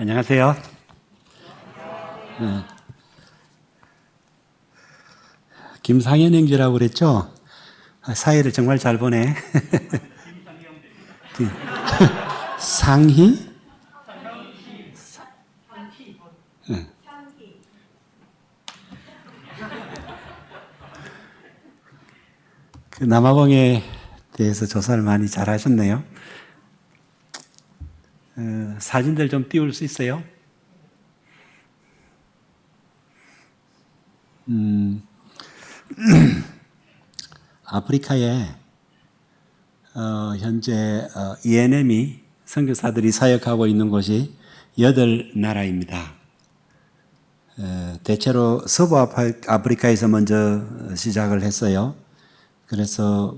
안녕하세요. 네. 김상현 형제라고 그랬죠? 사이를 정말 잘 보네. 상희? 네. 그 남아공에 대해서 조사를 많이 잘 하셨네요. 사진들 좀 띄울 수 있어요? 아프리카에 현재 ENM이 선교사들이 사역하고 있는 곳이 8나라입니다. 대체로 서부 아프리카에서 먼저 시작을 했어요. 그래서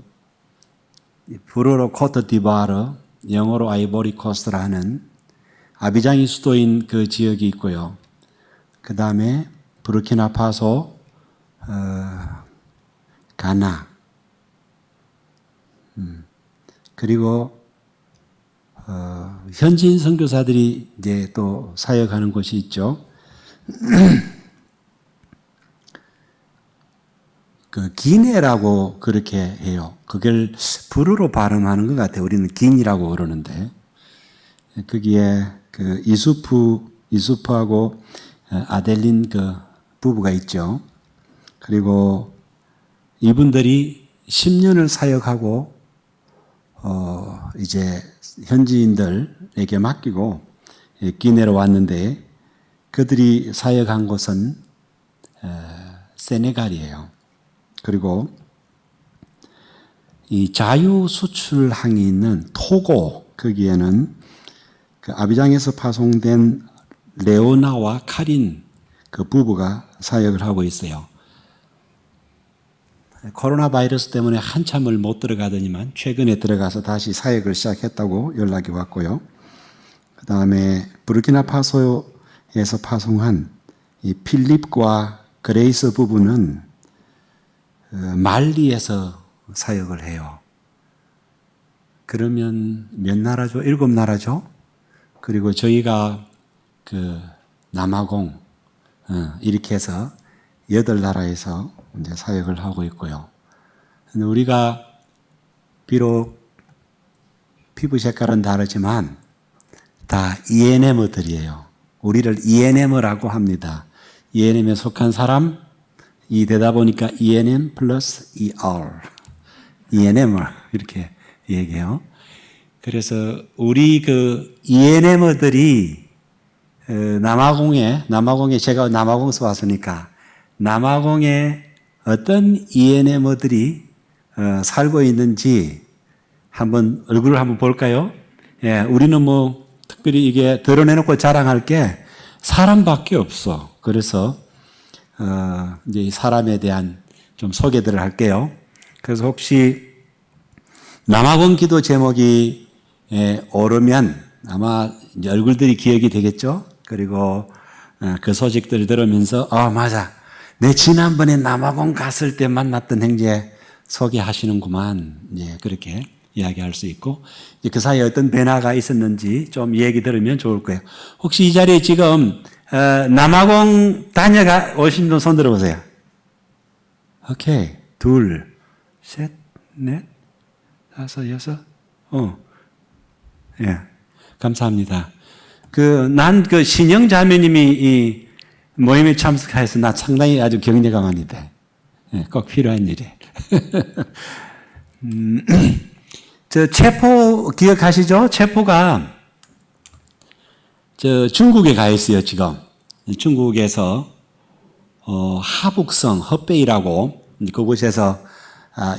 불어로 코트디부아르, 영어로 아이보리 코스트라 하는 아비장이 수도인 그 지역이 있고요. 그 다음에 부르키나파소, 가나, 그리고 현지인 선교사들이 이제 또 사역하는 곳이 있죠. 그 기네라고 그렇게 해요. 그걸 불어로 발음하는 것 같아요. 우리는 긴이라고 그러는데 거기에 그 이수프하고 아델린 그 부부가 있죠. 그리고 이분들이 10년을 사역하고 이제 현지인들에게 맡기고 기네로 왔는데 그들이 사역한 곳은 세네갈이에요. 그리고 이 자유수출항이 있는 토고, 거기에는 그 아비장에서 파송된 레오나와 카린 그 부부가 사역을 하고 있어요. 코로나 바이러스 때문에 한참을 못 들어가더니만 최근에 들어가서 다시 사역을 시작했다고 연락이 왔고요. 그 다음에 부르키나파소에서 파송한 이 필립과 그레이스 부부는 말리에서 사역을 해요. 그러면 몇 나라죠? 7나라죠? 그리고 저희가 그 남아공 이렇게 해서 8나라에서 이제 사역을 하고 있고요. 근데 우리가 비록 피부 색깔은 다르지만 다 ENM들이에요. 우리를 ENM이라고 합니다. ENM에 속한 사람 이 되다 보니까 ENM 플러스 ER, ENM을 이렇게 얘기해요. 그래서 우리 그 ENM들이 남아공에 제가 남아공에서 왔으니까 남아공에 어떤 ENM들이 살고 있는지 한번 얼굴을 한번 볼까요? 예, 우리는 뭐 특별히 이게 드러내놓고 자랑할 게 사람밖에 없어. 그래서 이제 사람에 대한 좀 소개들을 할게요. 그래서 혹시 남아공 기도 제목이 오르면 아마 이제 얼굴들이 기억이 되겠죠? 그리고 그 소식들을 들으면서 맞아. 내 지난번에 남아공 갔을 때 만났던 형제 소개하시는구만. 예, 그렇게 이야기할 수 있고 그 사이에 어떤 변화가 있었는지 좀 얘기 들으면 좋을 거예요. 혹시 이 자리에 지금 남아공 다녀가 오신 분 손 들어보세요. 오케이. 2, 셋, 넷, 5, 6. 예. 감사합니다. 난 신영 자매님이 이 모임에 참석해서 나 상당히 아주 격려가 많이 돼. 예, 꼭 필요한 일이에요. 저 체포 기억하시죠? 체포가 중국에 가 있어요, 지금. 중국에서, 하북성, 허베이라고 그곳에서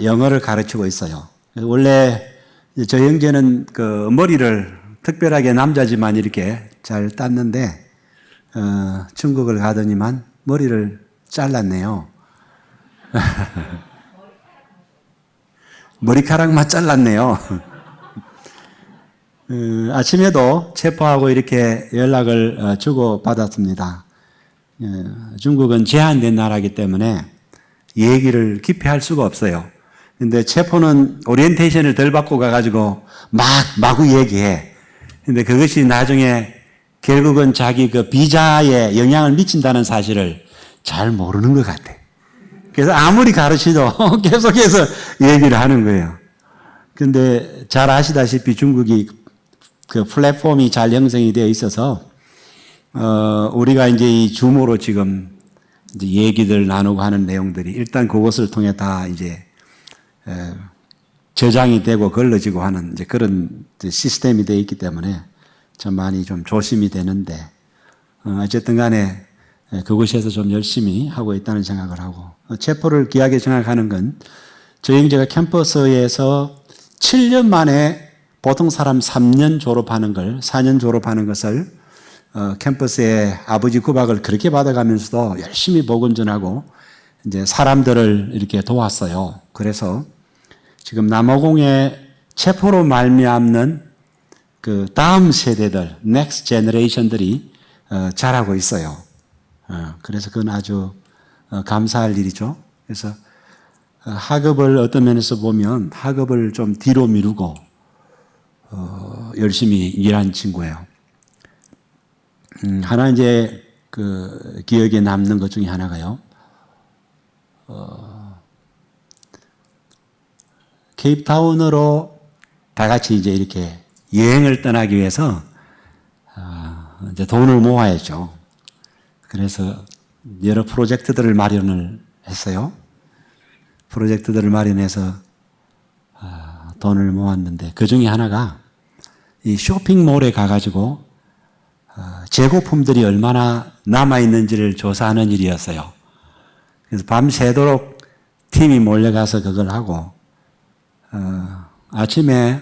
영어를 가르치고 있어요. 원래 저 형제는 그 머리를 특별하게 남자지만 이렇게 잘 땄는데, 중국을 가더니만 머리를 잘랐네요. 머리카락만 잘랐네요. 아침에도 체포하고 이렇게 연락을 주고 받았습니다. 중국은 제한된 나라이기 때문에 얘기를 깊이 할 수가 없어요. 근데 체포는 오리엔테이션을 덜 받고 가가지고 마구 얘기해. 근데 그것이 나중에 결국은 자기 그 비자에 영향을 미친다는 사실을 잘 모르는 것 같아. 그래서 아무리 가르치도 계속해서 얘기를 하는 거예요. 근데 잘 아시다시피 중국이 그 플랫폼이 잘 형성이 되어 있어서, 우리가 이제 이 줌으로 지금 이제 얘기들 나누고 하는 내용들이 일단 그것을 통해 다 이제, 저장이 되고 걸러지고 하는 이제 그런 이제 시스템이 되어 있기 때문에 좀 많이 좀 조심이 되는데, 어쨌든 간에 그곳에서 좀 열심히 하고 있다는 생각을 하고, 체포를 귀하게 생각하는 건 저희 형제가 캠퍼스에서 7년 만에 보통 사람 3년 졸업하는 걸, 4년 졸업하는 것을 캠퍼스에 아버지 구박을 그렇게 받아가면서도 열심히 복음전하고 이제 사람들을 이렇게 도왔어요. 그래서 지금 남아공의 체포로 말미암는 그 다음 세대들, 넥스트 제너레이션들이 자라고 있어요. 그래서 그건 아주 감사할 일이죠. 그래서 학업을 어떤 면에서 보면 학업을 좀 뒤로 미루고 열심히 일한 친구예요. 하나 이제 그 기억에 남는 것 중에 하나가요. 케이프타운으로 다 같이 이제 이렇게 여행을 떠나기 위해서 이제 돈을 모아야죠. 그래서 여러 프로젝트들을 마련을 했어요. 프로젝트들을 마련해서 돈을 모았는데 그 중에 하나가 이 쇼핑몰에 가가지고 재고품들이 얼마나 남아있는지를 조사하는 일이었어요. 그래서 밤새도록 팀이 몰려가서 그걸 하고, 아침에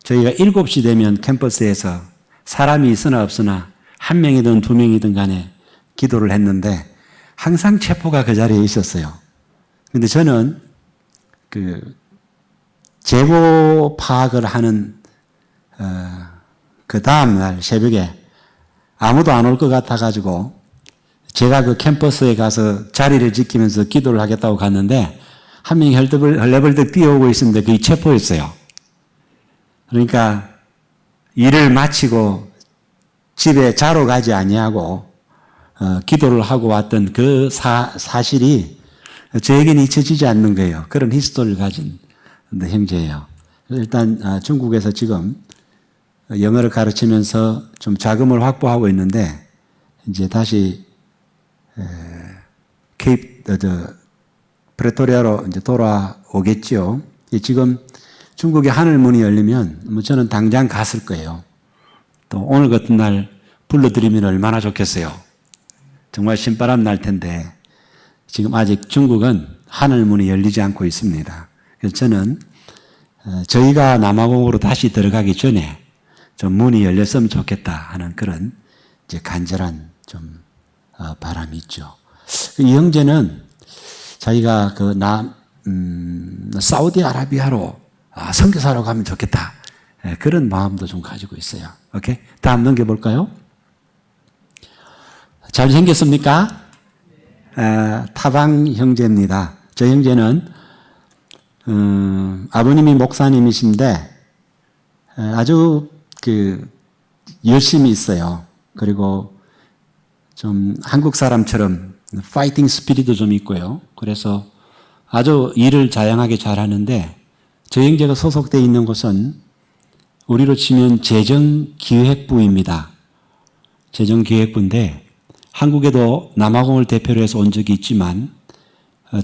저희가 7시 되면 캠퍼스에서 사람이 있으나 없으나 한 명이든 두 명이든 간에 기도를 했는데 항상 체포가 그 자리에 있었어요. 근데 저는 그 재고 파악을 하는 그 다음날 새벽에 아무도 안 올 것 같아가지고 제가 그 캠퍼스에 가서 자리를 지키면서 기도를 하겠다고 갔는데 한 명이 헐레벌떡 뛰어오고 있었는데 그게 체포했어요. 그러니까 일을 마치고 집에 자러 가지 아니하고 기도를 하고 왔던 그 사실이 저에게는 잊혀지지 않는 거예요. 그런 히스토리를 가진 형제예요. 일단 중국에서 지금 영어를 가르치면서 좀 자금을 확보하고 있는데 이제 다시 프레토리아로 이제 돌아오겠지요. 지금 중국의 하늘문이 열리면 뭐 저는 당장 갔을 거예요. 또 오늘 같은 날 불러드리면 얼마나 좋겠어요. 정말 신바람 날 텐데 지금 아직 중국은 하늘문이 열리지 않고 있습니다. 그래서 저는 저희가 남아공으로 다시 들어가기 전에 좀 문이 열렸으면 좋겠다 하는 그런 이제 간절한 좀 바람이 있죠. 이 형제는 자기가 그 사우디아라비아로 선교사로 가면 좋겠다. 그런 마음도 좀 가지고 있어요. 오케이? 다음 넘겨볼까요? 잘생겼습니까? 타방 형제입니다. 저 형제는 아버님이 목사님이신데 아주 열심히 있어요. 그리고 좀 한국 사람처럼 파이팅 스피릿도 좀 있고요. 그래서 아주 일을 자양하게 잘하는데 저 형제가 소속되어 있는 곳은 우리로 치면 재정기획부입니다. 재정기획부인데 한국에도 남아공을 대표로 해서 온 적이 있지만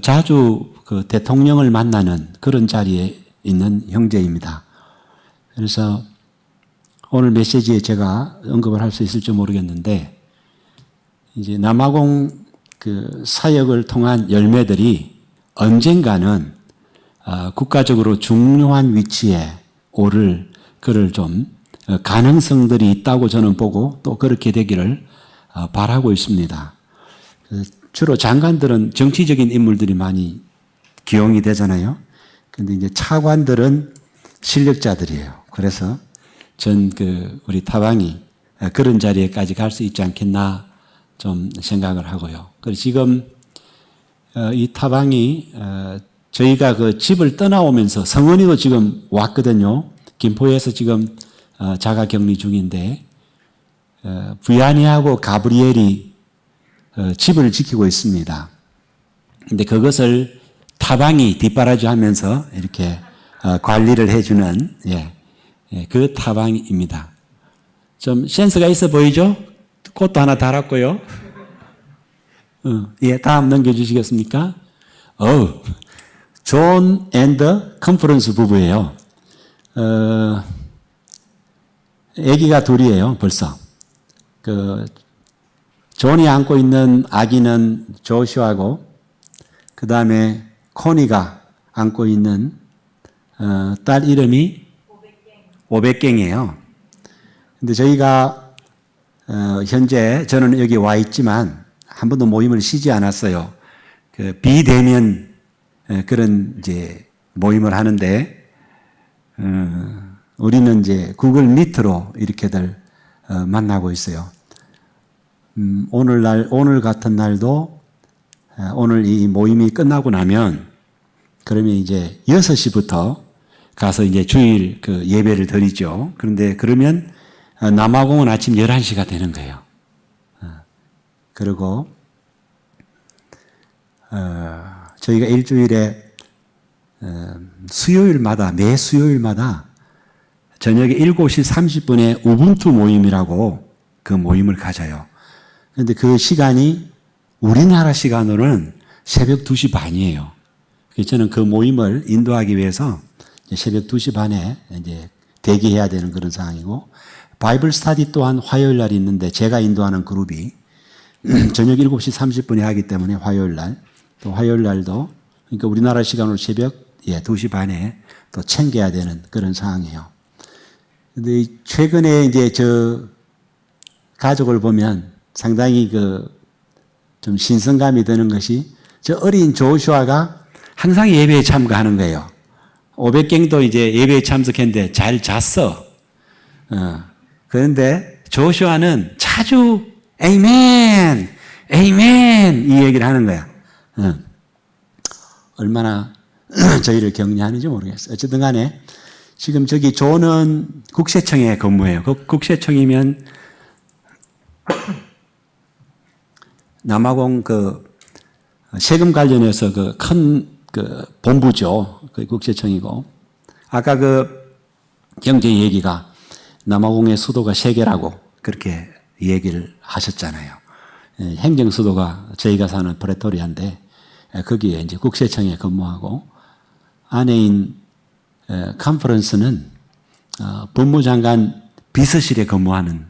자주 그 대통령을 만나는 그런 자리에 있는 형제입니다. 그래서 오늘 메시지에 제가 언급을 할 수 있을지 모르겠는데 이제 남아공 그 사역을 통한 열매들이 언젠가는 국가적으로 중요한 위치에 오를 그를 좀 가능성들이 있다고 저는 보고 또 그렇게 되기를 바라고 있습니다. 주로 장관들은 정치적인 인물들이 많이 기용이 되잖아요. 근데 이제 차관들은 실력자들이에요. 그래서 우리 타방이 그런 자리에까지 갈 수 있지 않겠나 좀 생각을 하고요. 그리고 지금 이 타방이 저희가 그 집을 떠나오면서 성원이도 지금 왔거든요. 김포에서 지금 자가 격리 중인데 부야니하고 가브리엘이 집을 지키고 있습니다. 근데 그것을 타방이 뒷바라지하면서 이렇게 관리를 해주는 그 타방입니다. 좀 센스가 있어 보이죠? 꽃도 하나 달았고요. 다음 넘겨주시겠습니까? 존 앤더 컨퍼런스 부부예요. 아기가 둘이에요, 벌써. 존이 안고 있는 아기는 조슈아고, 그 다음에 코니가 안고 있는 딸 이름이 오백갱이에요. 근데 저희가 현재 저는 여기 와 있지만 한 번도 모임을 쉬지 않았어요. 비대면 그런 이제 모임을 하는데 우리는 이제 구글 미트로 이렇게들 만나고 있어요. 오늘 같은 날도 오늘 이 모임이 끝나고 나면 그러면 이제 6시부터 가서 이제 주일 그 예배를 드리죠. 그런데 그러면 남아공은 아침 11시가 되는 거예요. 그리고 저희가 일주일에 매 수요일마다 저녁에 7시 30분에 우분투 모임이라고 그 모임을 가져요. 그런데 그 시간이 우리나라 시간으로는 새벽 2시 반이에요. 그래서 저는 그 모임을 인도하기 위해서 새벽 2시 반에 이제 대기해야 되는 그런 상황이고, 바이블 스터디 또한 화요일 날 있는데 제가 인도하는 그룹이 저녁 7시 30분에 하기 때문에 화요일 날, 또 화요일 날도 그러니까 우리나라 시간으로 새벽 2시 반에 또 챙겨야 되는 그런 상황이에요. 근데 최근에 이제 저 가족을 보면 상당히 좀 신선감이 드는 것이 저 어린 조슈아가 항상 예배에 참가하는 거예요. 500갱도 이제 예배에 참석했는데 잘 잤어. 그런데 조슈아는 자주 에이멘, 에이멘 이 얘기를 하는 거야. 얼마나 저희를 격려하는지 모르겠어요. 어쨌든 간에 지금 저기 존은 국세청에 근무해요. 국세청이면 남아공 세금 관련해서 큰 본부죠. 그 국세청이고. 아까 경제 얘기가 남아공의 수도가 3개라고 그렇게 얘기를 하셨잖아요. 행정 수도가 저희가 사는 프레토리아인데 거기에 이제 국세청에 근무하고, 아내인 컨퍼런스는 법무장관 비서실에 근무하는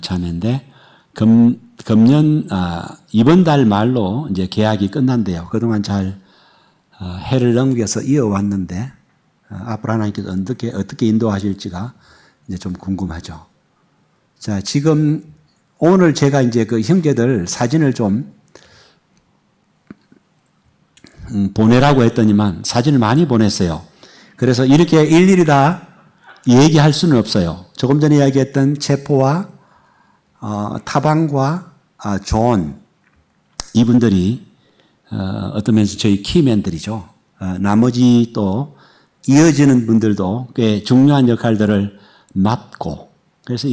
자매인데 이번 달 말로 이제 계약이 끝난대요. 그동안 잘 해를 넘겨서 이어왔는데 앞으로 하나님께서 어떻게 인도하실지가 이제 좀 궁금하죠. 자, 지금 오늘 제가 이제 그 형제들 사진을 좀 보내라고 했더니만 사진을 많이 보냈어요. 그래서 이렇게 일일이 다 얘기할 수는 없어요. 조금 전에 이야기했던 체포와 타방과 존, 이분들이 어떤 면에서 저희 키맨들이죠. 나머지 또 이어지는 분들도 꽤 중요한 역할들을 맡고, 그래서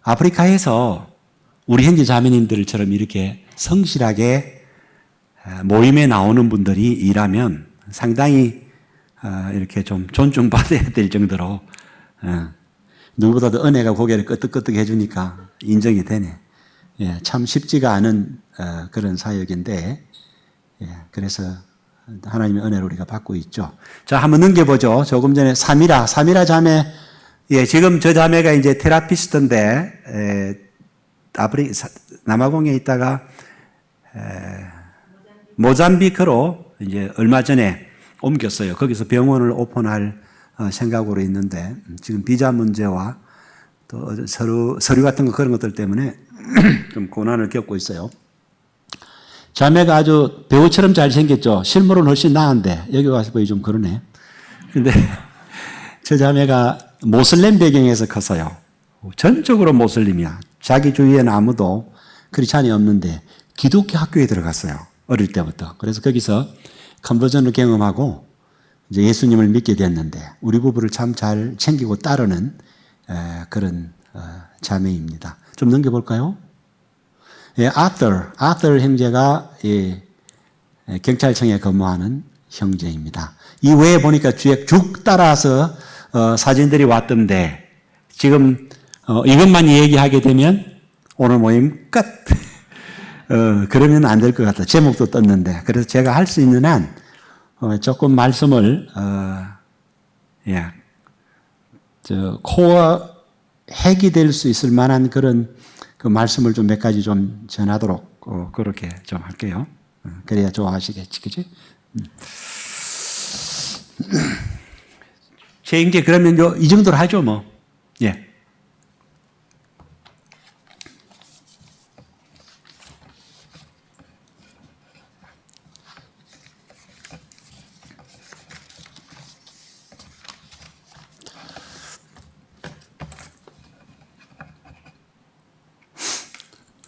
아프리카에서 우리 형제 자매님들처럼 이렇게 성실하게 모임에 나오는 분들이 일하면 상당히 이렇게 좀 존중받아야 될 정도로 누구보다도 은혜가 고개를 끄덕끄덕 해주니까 인정이 되네. 참 쉽지가 않은 그런 사역인데, 그래서 하나님의 은혜를 우리가 받고 있죠. 자, 한번 넘겨보죠. 조금 전에 사미라 자매, 지금 저 자매가 이제 테라피스트인데 남아공에 있다가 모잠비크로 이제 얼마 전에 옮겼어요. 거기서 병원을 오픈할 생각으로 있는데 지금 비자 문제와 또 서류 같은 그런 것들 때문에 좀 고난을 겪고 있어요. 자매가 아주 배우처럼 잘생겼죠. 실물은 훨씬 나은데 여기 와서 보기 좀 그러네. 근데 저 자매가 모슬렘 배경에서 컸어요. 전적으로 모슬림이야. 자기 주위에는 아무도 크리스찬이 없는데 기독교 학교에 들어갔어요. 어릴 때부터. 그래서 거기서 컨버전을 경험하고 이제 예수님을 믿게 됐는데 우리 부부를 참 잘 챙기고 따르는 그런 자매입니다. 좀 넘겨볼까요? 예, 아터 형제가 경찰청에 근무하는 형제입니다. 이 외에 보니까 뒤에 쭉 따라서 사진들이 왔던데 지금 이것만 얘기하게 되면 오늘 모임 끝. 그러면 안 될 것 같아. 제목도 떴는데. 그래서 제가 할 수 있는 한 조금 말씀을 코어 핵이 될 수 있을 만한 그런 그 말씀을 좀 몇 가지 좀 전하도록 그렇게 좀 할게요. 그래야 좋아하시겠지, 그지? 제 이제 그러면 이 정도로 하죠, 뭐. 예.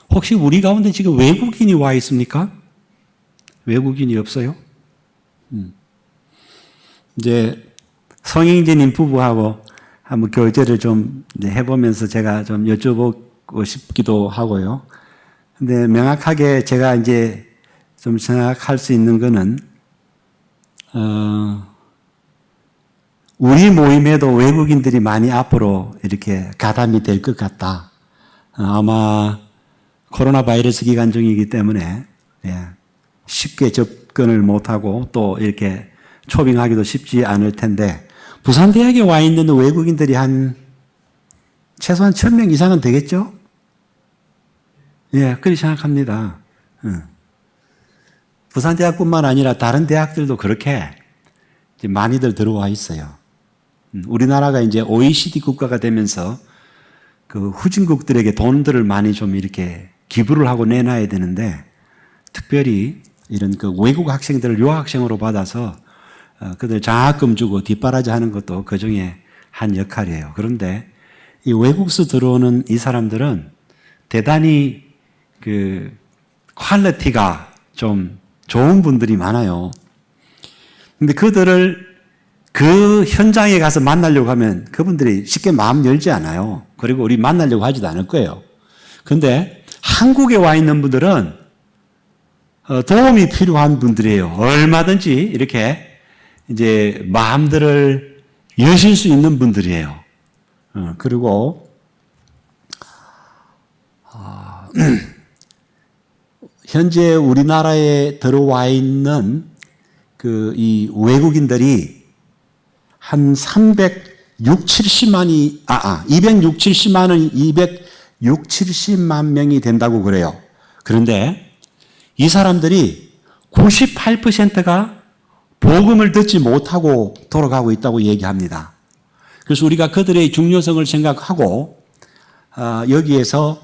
혹시 우리 가운데 지금 외국인이 와 있습니까? 외국인이 없어요? 이제 성행제님 부부하고 한번 교제를 좀 해보면서 제가 좀 여쭤보고 싶기도 하고요. 근데 명확하게 제가 이제 좀 생각할 수 있는 거는, 우리 모임에도 외국인들이 많이 앞으로 이렇게 가담이 될 것 같다. 아마 코로나 바이러스 기간 중이기 때문에 쉽게 접근을 못하고 또 이렇게 초빙하기도 쉽지 않을 텐데 부산대학에 와 있는 외국인들이 최소한 1,000명 이상은 되겠죠? 예, 그렇게 생각합니다. 부산대학뿐만 아니라 다른 대학들도 그렇게 많이들 들어와 있어요. 우리나라가 이제 OECD 국가가 되면서 그 후진국들에게 돈들을 많이 좀 이렇게 기부를 하고 내놔야 되는데 특별히 이런 그 외국 학생들을 유학생으로 받아서 그들 장학금 주고 뒷바라지 하는 것도 그 중에 한 역할이에요. 그런데 이 외국에서 들어오는 이 사람들은 대단히 그 퀄리티가 좀 좋은 분들이 많아요. 근데 그들을 그 현장에 가서 만나려고 하면 그분들이 쉽게 마음 열지 않아요. 그리고 우리 만나려고 하지도 않을 거예요. 근데 한국에 와 있는 분들은 도움이 필요한 분들이에요. 얼마든지 이렇게 이제 마음들을 여실 수 있는 분들이에요. 그리고 현재 우리나라에 들어와 있는 이 외국인들이 한 260-70만 명이 된다고 그래요. 그런데 이 사람들이 98%가 복음을 듣지 못하고 돌아가고 있다고 얘기합니다. 그래서 우리가 그들의 중요성을 생각하고 여기에서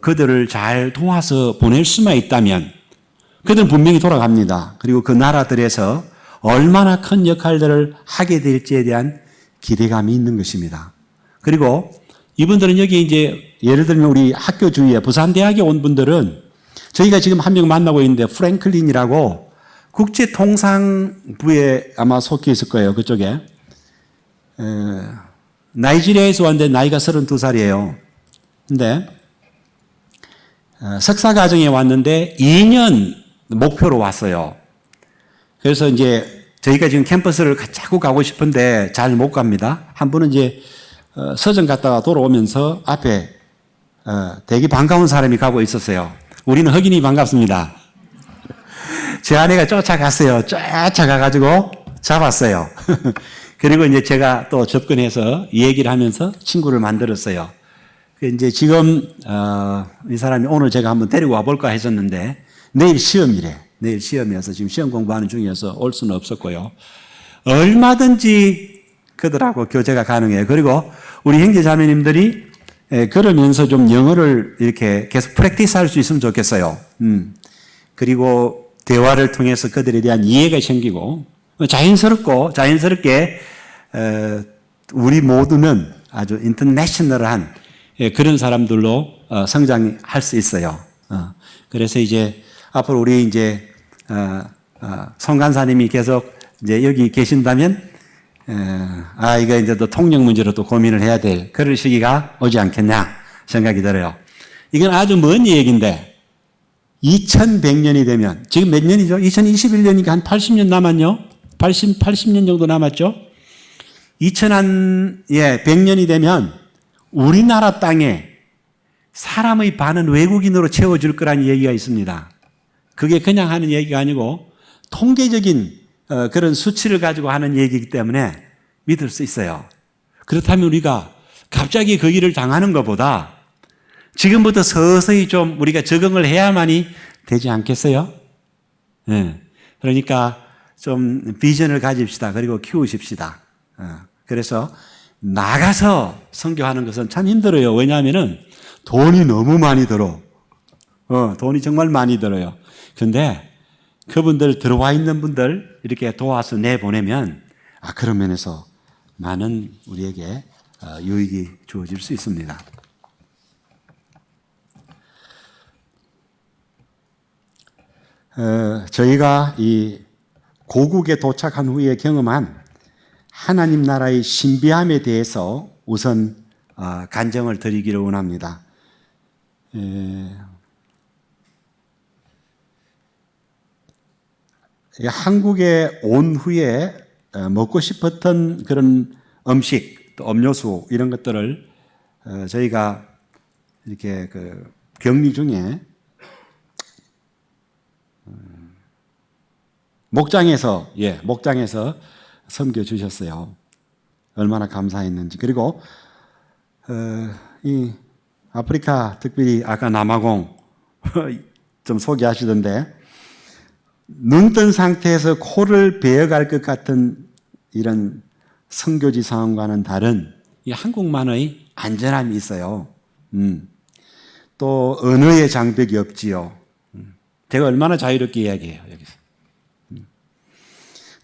그들을 잘 도와서 보낼 수만 있다면 그들은 분명히 돌아갑니다. 그리고 그 나라들에서 얼마나 큰 역할들을 하게 될지에 대한 기대감이 있는 것입니다. 그리고 이분들은 여기 이제 예를 들면 우리 학교 주위에 부산대학에 온 분들은 저희가 지금 한 명 만나고 있는데 프랭클린이라고 국제통상부에 아마 속해 있을 거예요. 그쪽에. 나이지리아에서 왔는데 나이가 32살이에요. 근데 석사과정에 왔는데 2년 목표로 왔어요. 그래서 이제 저희가 지금 캠퍼스를 자꾸 가고 싶은데 잘 못 갑니다. 한 분은 이제 서점 갔다가 돌아오면서 앞에 되게 반가운 사람이 가고 있었어요. 우리는 흑인이 반갑습니다. 제 아내가 쫓아갔어요. 쫓아가가지고 잡았어요. 그리고 이제 제가 또 접근해서 얘기를 하면서 친구를 만들었어요. 이제 지금 이 사람이 오늘 제가 한번 데리고 와볼까 했었는데 내일 시험이래. 내일 시험이어서 지금 시험 공부하는 중이어서 올 수는 없었고요. 얼마든지 그들하고 교제가 가능해요. 그리고 우리 형제 자매님들이 그러면서 좀 영어를 이렇게 계속 프랙티스 할 수 있으면 좋겠어요. 그리고 대화를 통해서 그들에 대한 이해가 생기고 자연스럽게 우리 모두는 아주 인터내셔널한 그런 사람들로 성장할 수 있어요. 그래서 이제 앞으로 우리 이제 송 간사님이 계속 이제 여기 계신다면 이거 이제 또 통역 문제로 또 고민을 해야 될 그럴 시기가 오지 않겠냐 생각이 들어요. 이건 아주 먼 얘기인데 2100년이 되면 지금 몇 년이죠? 2021년이니까 한 80년 남았요? 80년 정도 남았죠? 100년이 되면 우리나라 땅에 사람의 반은 외국인으로 채워줄 거라는 얘기가 있습니다. 그게 그냥 하는 얘기가 아니고 통계적인 그런 수치를 가지고 하는 얘기이기 때문에 믿을 수 있어요. 그렇다면 우리가 갑자기 그 일을 당하는 것보다 지금부터 서서히 좀 우리가 적응을 해야만이 되지 않겠어요? 네. 그러니까 좀 비전을 가집시다. 그리고 키우십시다. 그래서 나가서 선교하는 것은 참 힘들어요. 왜냐하면은 돈이 너무 많이 들어. 돈이 정말 많이 들어요. 근데 그분들 들어와 있는 분들 이렇게 도와서 내보내면 그런 면에서 많은 우리에게 유익이 주어질 수 있습니다. 저희가 이 고국에 도착한 후에 경험한 하나님 나라의 신비함에 대해서 우선 간증을 드리기를 원합니다. 한국에 온 후에 먹고 싶었던 그런 음식, 또 음료수 이런 것들을 저희가 이렇게 그 격리 중에 목장에서 섬겨 주셨어요. 얼마나 감사했는지. 그리고 이 아프리카 특별히 아까 남아공 좀 소개하시던데 눈 뜬 상태에서 코를 베어갈 것 같은 이런 선교지 상황과는 다른 이 한국만의 안전함이 있어요. 또 언어의 장벽이 없지요. 제가 얼마나 자유롭게 이야기해요, 여기서.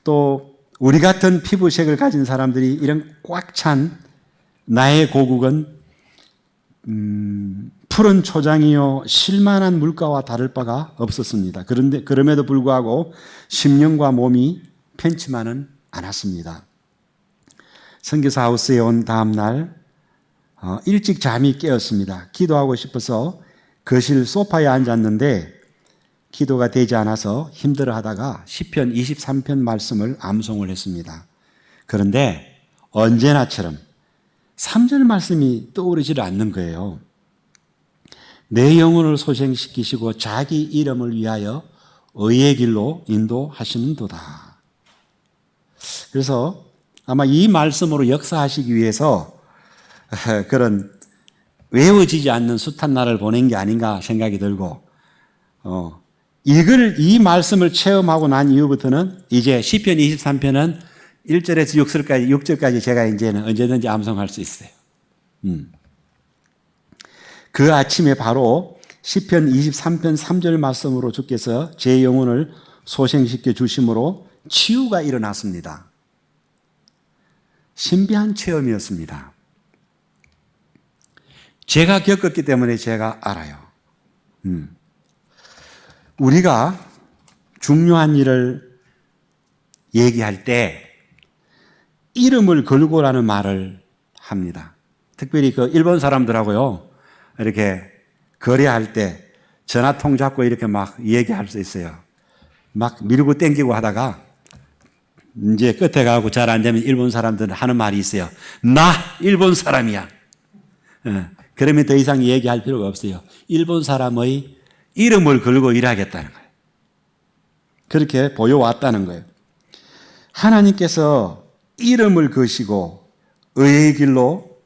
또 우리 같은 피부색을 가진 사람들이 이런 꽉 찬 나의 고국은 푸른 초장이요 실만한 물가와 다를 바가 없었습니다. 그런데 그럼에도 불구하고 심령과 몸이 편치만은 않았습니다. 선교사 하우스에 온 다음 날 일찍 잠이 깨었습니다. 기도하고 싶어서 거실 소파에 앉았는데 기도가 되지 않아서 힘들어하다가 시편 23편 말씀을 암송을 했습니다. 그런데 언제나처럼 3절 말씀이 떠오르지 않는 거예요. 내 영혼을 소생시키시고 자기 이름을 위하여 의의 길로 인도하시는도다. 그래서 아마 이 말씀으로 역사하시기 위해서 그런 외워지지 않는 숱한 날을 보낸 게 아닌가 생각이 들고 이 말씀을 체험하고 난 이후부터는 이제 시편 23편은 1절에서 6절까지 제가 이제는 언제든지 암송할 수 있어요. 그 아침에 바로 시편 23편 3절 말씀으로 주께서 제 영혼을 소생시켜 주심으로 치유가 일어났습니다. 신비한 체험이었습니다. 제가 겪었기 때문에 제가 알아요. 우리가 중요한 일을 얘기할 때 이름을 걸고라는 말을 합니다. 특별히 그 일본 사람들하고요, 이렇게 거래할 때 전화통 잡고 이렇게 막 얘기할 수 있어요. 막 밀고 땡기고 하다가 이제 끝에 가고 잘 안 되면 일본 사람들은 하는 말이 있어요. 나 일본 사람이야. 그러면 더 이상 얘기할 필요가 없어요. 일본 사람의 이름을 걸고 일하겠다는 거예요. 그렇게 보여왔다는 거예요. 하나님께서 이름을 거시고 의의 길로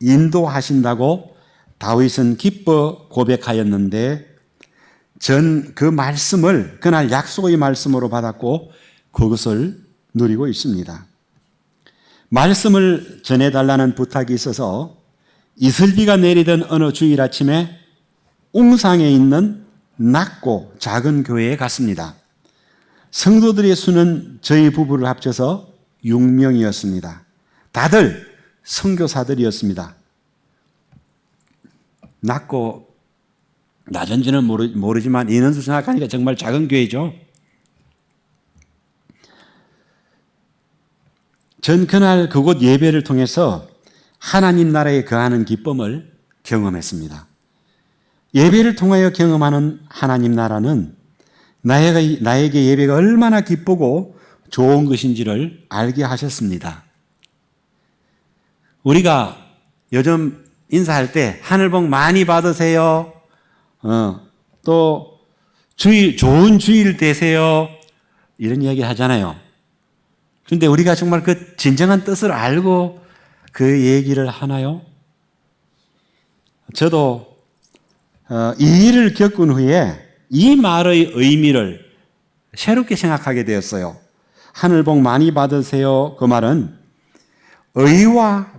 인도하신다고 다윗은 기뻐 고백하였는데 전 그 말씀을 그날 약속의 말씀으로 받았고 그것을 누리고 있습니다. 말씀을 전해달라는 부탁이 있어서 이슬비가 내리던 어느 주일 아침에 웅상에 있는 낮고 작은 교회에 갔습니다. 성도들의 수는 저희 부부를 합쳐서 6명이었습니다. 다들 선교사들이었습니다. 낮고 낮은지는 모르지만 인원수 생각하니까 정말 작은 교회죠. 전 그날 그곳 예배를 통해서 하나님 나라에 거하는 기쁨을 경험했습니다. 예배를 통하여 경험하는 하나님 나라는 나에게 예배가 얼마나 기쁘고 좋은 것인지를 알게 하셨습니다. 우리가 요즘 인사할 때 하늘 복 많이 받으세요. 또 좋은 주일 되세요. 이런 이야기 하잖아요. 그런데 우리가 정말 그 진정한 뜻을 알고 그 얘기를 하나요? 저도 이 일을 겪은 후에 이 말의 의미를 새롭게 생각하게 되었어요. 하늘 복 많이 받으세요. 그 말은 의와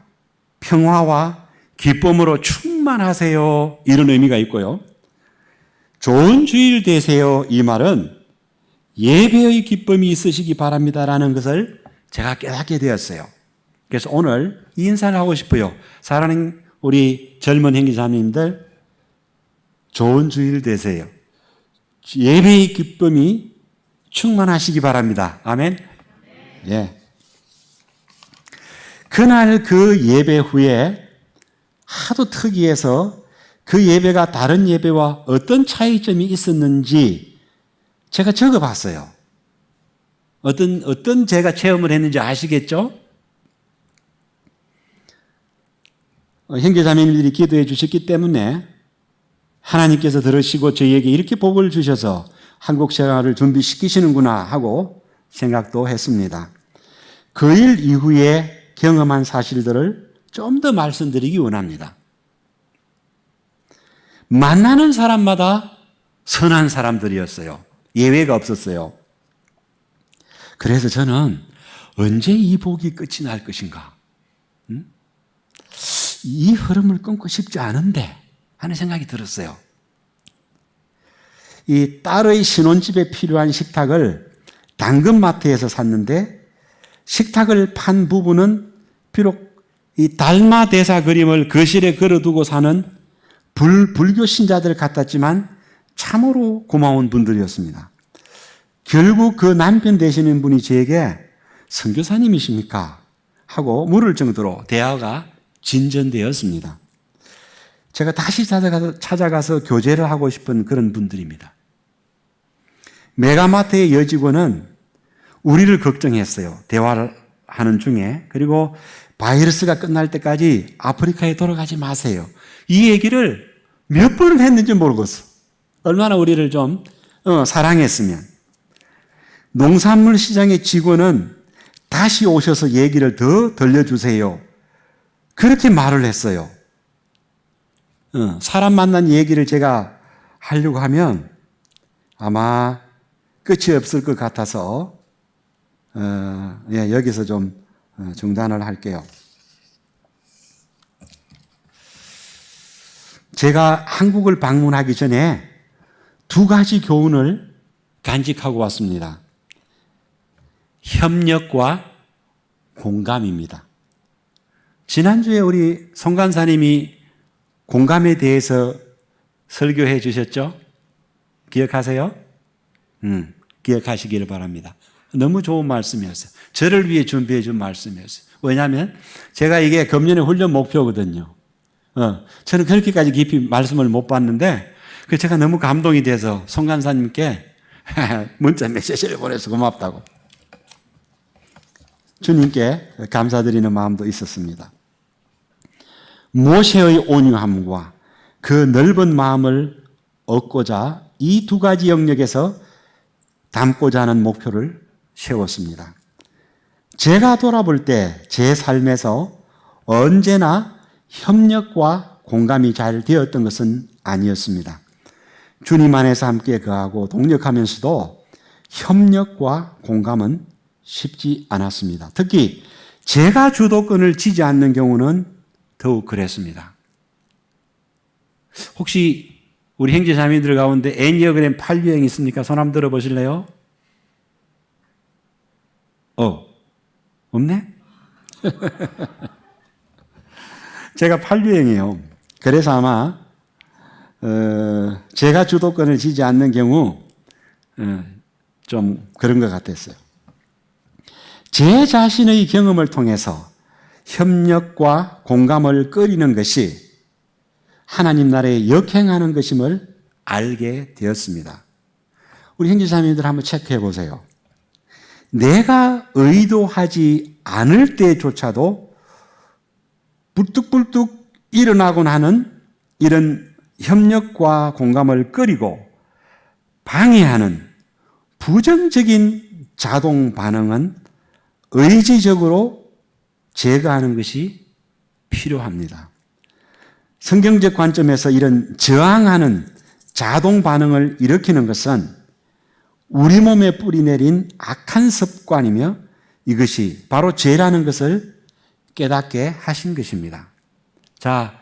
평화와 기쁨으로 충만하세요. 이런 의미가 있고요. 좋은 주일 되세요. 이 말은 예배의 기쁨이 있으시기 바랍니다라는 것을 제가 깨닫게 되었어요. 그래서 오늘 이 인사를 하고 싶어요. 사랑하는 우리 젊은 형제자매님들, 좋은 주일 되세요. 예배의 기쁨이 충만하시기 바랍니다. 아멘. 예. 그날 그 예배 후에 하도 특이해서 그 예배가 다른 예배와 어떤 차이점이 있었는지 제가 적어봤어요. 어떤 제가 체험을 했는지 아시겠죠? 형제자매님들이 기도해 주셨기 때문에 하나님께서 들으시고 저희에게 이렇게 복을 주셔서 한국 생활을 준비시키시는구나 하고 생각도 했습니다. 그 일 이후에 경험한 사실들을 좀 더 말씀드리기 원합니다. 만나는 사람마다 선한 사람들이었어요. 예외가 없었어요. 그래서 저는 언제 이 복이 끝이 날 것인가? 이 흐름을 끊고 싶지 않은데 하는 생각이 들었어요. 이 딸의 신혼집에 필요한 식탁을 당근마트에서 샀는데 식탁을 판 부부는 비록 이 달마대사 그림을 거실에 걸어두고 사는 불교 신자들 같았지만 참으로 고마운 분들이었습니다. 결국 그 남편 되시는 분이 저에게 선교사님이십니까? 하고 물을 정도로 대화가 진전되었습니다. 제가 다시 찾아가서 교제를 하고 싶은 그런 분들입니다. 메가마트의 여직원은 우리를 걱정했어요. 대화를 하는 중에. 그리고 바이러스가 끝날 때까지 아프리카에 돌아가지 마세요. 이 얘기를 몇 번을 했는지 모르겠어. 얼마나 우리를 좀 사랑했으면. 농산물 시장의 직원은 다시 오셔서 얘기를 더 들려주세요. 그렇게 말을 했어요. 사람 만난 얘기를 제가 하려고 하면 아마 끝이 없을 것 같아서 여기서 좀 중단을 할게요. 제가 한국을 방문하기 전에 두 가지 교훈을 간직하고 왔습니다. 협력과 공감입니다. 지난주에 우리 송 간사님이 공감에 대해서 설교해 주셨죠? 기억하세요? 기억하시기를 바랍니다. 너무 좋은 말씀이었어요. 저를 위해 준비해 준 말씀이었어요. 왜냐하면 제가 이게 금년의 훈련 목표거든요. 저는 그렇게까지 깊이 말씀을 못 봤는데 제가 너무 감동이 돼서 송 간사님께 문자 메시지를 보내서 고맙다고 주님께 감사드리는 마음도 있었습니다. 모세의 온유함과 그 넓은 마음을 얻고자 이 두 가지 영역에서 담고자 하는 목표를 세웠습니다. 제가 돌아볼 때 제 삶에서 언제나 협력과 공감이 잘 되었던 것은 아니었습니다. 주님 안에서 함께 거하고 동력하면서도 협력과 공감은 쉽지 않았습니다. 특히 제가 주도권을 쥐지 않는 경우는 더욱 그랬습니다. 혹시 우리 형제자매들 가운데 애니어그램 8유형 있습니까? 손 한번 들어보실래요? 없네? 제가 8유형이에요. 그래서 아마 제가 주도권을 쥐지 않는 경우 좀 그런 것 같았어요. 제 자신의 경험을 통해서 협력과 공감을 끓이는 것이 하나님 나라에 역행하는 것임을 알게 되었습니다. 우리 형제자매들 한번 체크해 보세요. 내가 의도하지 않을 때조차도 불뚝불뚝 일어나곤 하는 이런 협력과 공감을 끓이고 방해하는 부정적인 자동 반응은 의지적으로 제거하는 것이 필요합니다. 성경적 관점에서 이런 저항하는 자동 반응을 일으키는 것은 우리 몸에 뿌리내린 악한 습관이며 이것이 바로 죄라는 것을 깨닫게 하신 것입니다. 자,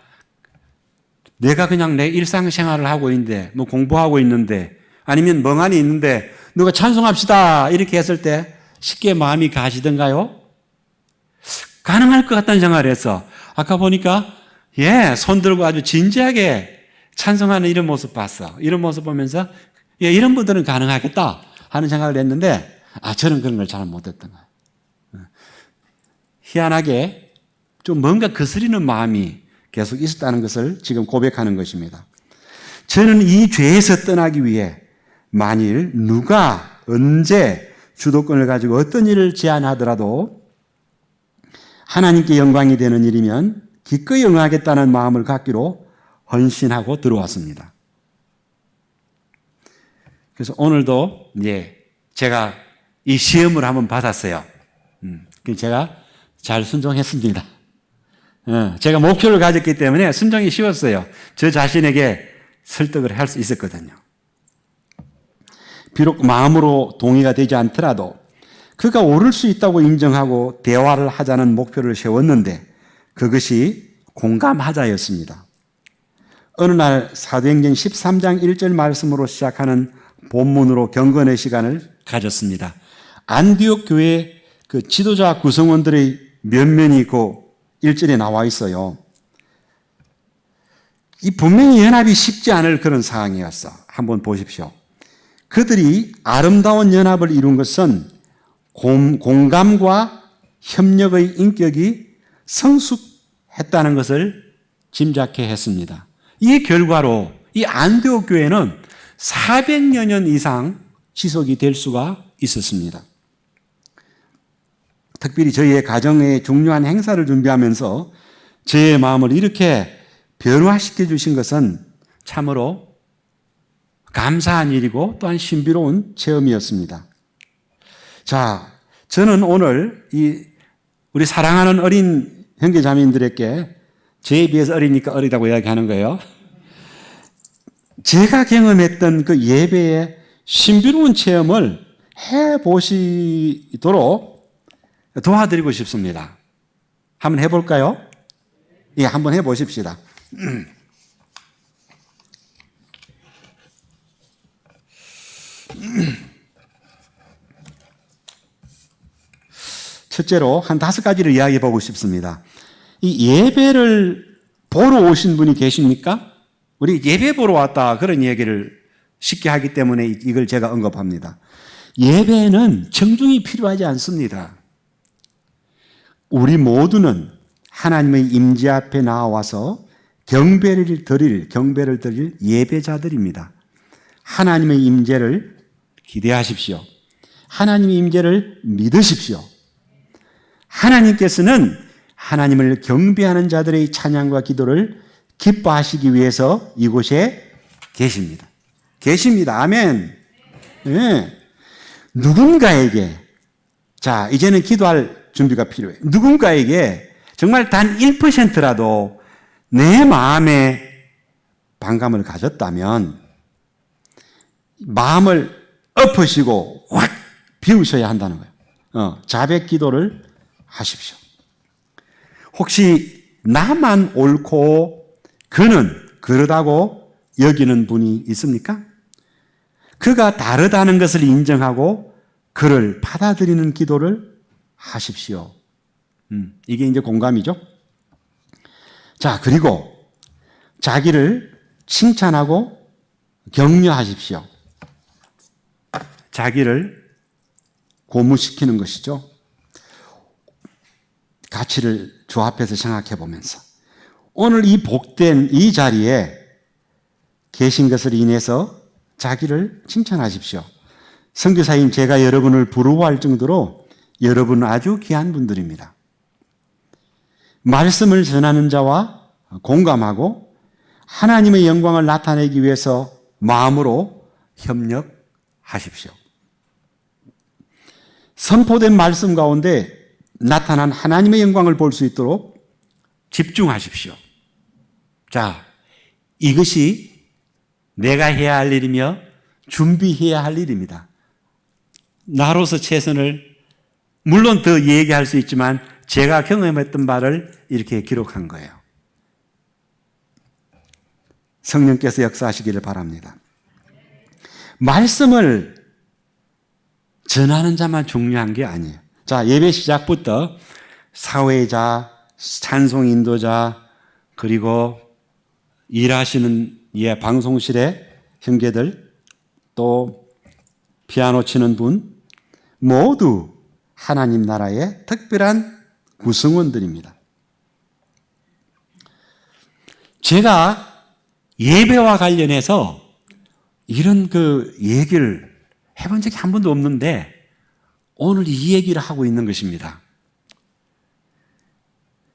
내가 그냥 내 일상생활을 하고 있는데, 뭐 공부하고 있는데, 아니면 멍하니 있는데, 누가 찬송합시다! 이렇게 했을 때 쉽게 마음이 가시던가요? 가능할 것 같다는 생각을 했어. 아까 보니까, 손 들고 아주 진지하게 찬송하는 이런 모습 봤어. 이런 모습 보면서, 이런 분들은 가능하겠다 하는 생각을 했는데, 저는 그런 걸 잘 못했던 거예요. 희한하게 좀 뭔가 거스리는 마음이 계속 있었다는 것을 지금 고백하는 것입니다. 저는 이 죄에서 떠나기 위해 만일 누가 언제 주도권을 가지고 어떤 일을 제안하더라도 하나님께 영광이 되는 일이면 기꺼이 응하겠다는 마음을 갖기로 헌신하고 들어왔습니다. 그래서 오늘도 제가 이 시험을 한번 받았어요. 제가 잘 순종했습니다. 제가 목표를 가졌기 때문에 순종이 쉬웠어요. 저 자신에게 설득을 할 수 있었거든요. 비록 마음으로 동의가 되지 않더라도 그가 옳을 수 있다고 인정하고 대화를 하자는 목표를 세웠는데 그것이 공감하자였습니다. 어느 날 사도행전 13장 1절 말씀으로 시작하는 본문으로 경건의 시간을 가졌습니다. 안디옥 교회 그 지도자 구성원들의 면면이 그 1절에 나와 있어요. 이 분명히 연합이 쉽지 않을 그런 상황이었어. 한번 보십시오. 그들이 아름다운 연합을 이룬 것은 공감과 협력의 인격이 성숙했다는 것을 짐작해 했습니다. 이 결과로 이 안디옥 교회는 400여 년 이상 지속이 될 수가 있었습니다. 특별히 저희의 가정의 중요한 행사를 준비하면서 저의 마음을 이렇게 변화시켜 주신 것은 참으로 감사한 일이고 또한 신비로운 체험이었습니다. 자, 저는 오늘 우리 사랑하는 어린 형제자매님들에게 저에 비해서 어리니까 어리다고 이야기하는 거예요. 제가 경험했던 그 예배의 신비로운 체험을 해보시도록 도와드리고 싶습니다. 한번 해볼까요? 한번 해보십시다. 첫째로 한 5가지를 이야기해 보고 싶습니다. 이 예배를 보러 오신 분이 계십니까? 우리 예배 보러 왔다 그런 얘기를 쉽게 하기 때문에 이걸 제가 언급합니다. 예배는 청중이 필요하지 않습니다. 우리 모두는 하나님의 임재 앞에 나와서 경배를 드릴 예배자들입니다. 하나님의 임재를 기대하십시오. 하나님의 임재를 믿으십시오. 하나님께서는 하나님을 경배하는 자들의 찬양과 기도를 기뻐하시기 위해서 이곳에 계십니다. 계십니다. 아멘. 네. 누군가에게, 자, 이제는 기도할 준비가 필요해요. 누군가에게 정말 단 1%라도 내 마음에 반감을 가졌다면 마음을 엎으시고 확 비우셔야 한다는 거예요. 자백 기도를 하십시오. 혹시 나만 옳고 그는 그러다고 여기는 분이 있습니까? 그가 다르다는 것을 인정하고 그를 받아들이는 기도를 하십시오. 이게 이제 공감이죠. 자, 그리고 자기를 칭찬하고 격려하십시오. 자기를 고무시키는 것이죠. 가치를 조합해서 생각해 보면서 오늘 이 복된 이 자리에 계신 것을 인해서 자기를 칭찬하십시오. 선교사인 제가 여러분을 부러워할 정도로 여러분은 아주 귀한 분들입니다. 말씀을 전하는 자와 공감하고 하나님의 영광을 나타내기 위해서 마음으로 협력하십시오. 선포된 말씀 가운데 나타난 하나님의 영광을 볼 수 있도록 집중하십시오. 자, 이것이 내가 해야 할 일이며 준비해야 할 일입니다. 나로서 최선을 물론 더 얘기할 수 있지만 제가 경험했던 바를 이렇게 기록한 거예요. 성령께서 역사하시기를 바랍니다. 말씀을 전하는 자만 중요한 게 아니에요. 자, 예배 시작부터 사회자, 찬송 인도자, 그리고 일하시는 방송실의 형제들, 또 피아노 치는 분, 모두 하나님 나라의 특별한 구성원들입니다. 제가 예배와 관련해서 이런 얘기를 해본 적이 한 번도 없는데 오늘 이 얘기를 하고 있는 것입니다.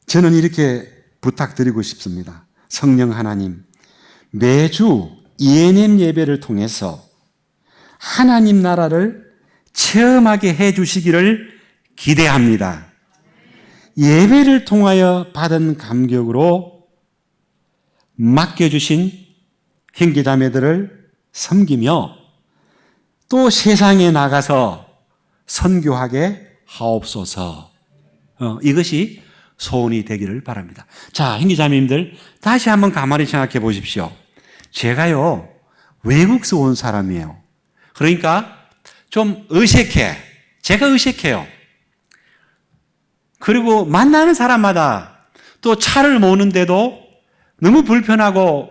저는 이렇게 부탁드리고 싶습니다. 성령 하나님, 매주 ENM 예배를 통해서 하나님 나라를 체험하게 해 주시기를 기대합니다. 예배를 통하여 받은 감격으로 맡겨주신 형제자매들을 섬기며 또 세상에 나가서 선교하게 하옵소서. 이것이 소원이 되기를 바랍니다. 자, 형제자매님들 다시 한번 가만히 생각해 보십시오. 제가요 외국에서 온 사람이에요. 그러니까 좀 어색해. 제가 어색해요. 그리고 만나는 사람마다 또 차를 모는데도 너무 불편하고